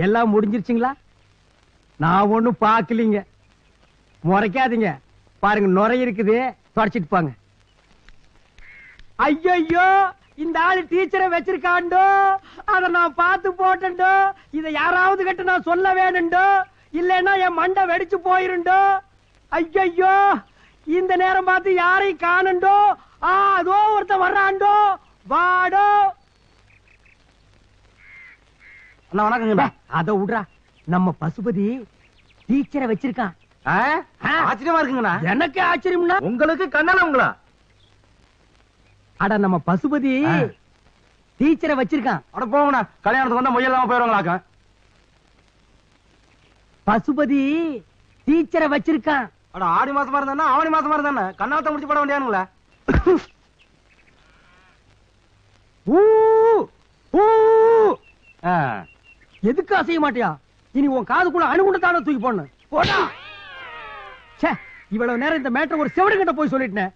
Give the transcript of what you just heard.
எல்லாம் முடிஞ்சிருச்சுங்களா? நான் ஒண்ணும் பாக்கலீங்க. முறைக்காதீங்க. பாருங்க நுரை இருக்குது, தொடச்சிட்டு போங்க. ஐயோ, இந்த ஆளு டீச்சரை வச்சிருக்காண்டோ, அத நான் பார்த்து போட்டேன்டோ. இத யாராவது கிட்ட நான் சொல்ல வேணுண்டோ, இல்லைன்னா என் மண்டை வெடிச்சு போயிருண்டோ. ஐயோ, இந்த நேரம் பார்த்து யாரையும் காணண்டோ. அதோ ஒருத்த வர்றாண்டோ, வாடோ. அண்ணா வணக்கங்கண்ணா. அத விடுறா, நம்ம பசுபதி டீச்சரை வச்சிருக்கான். ஆச்சரியமா இருக்குங்கண்ணா. எனக்கு ஆச்சரியம்னா உங்களுக்கு கண்ணால உங்களா? அட நம்ம பசுபதி டீச்சரை வச்சிருக்கான். அட போங்கண்ணா, கல்யாணத்துக்கு வந்தா முயல் இல்லாம போயிருவாங்களாக்க. பசுபதி டீச்சரை வச்சிருக்கான். அட ஆடி மாசமா இருந்தா ஆவணி மாசமா இருந்தா கண்ணாத்த முடிச்சு போட வேண்டியானுங்களா? எதுக்கு அசைய மாட்டியா? இனி உன் காதுக்குள்ள அணுகுண்டத்தான தூக்கி போடணும். போடா. இவ்வளவு நேரம் இந்த மேட்டர் ஒரு செவடு கிட்ட போய் சொல்லிட்டேன்.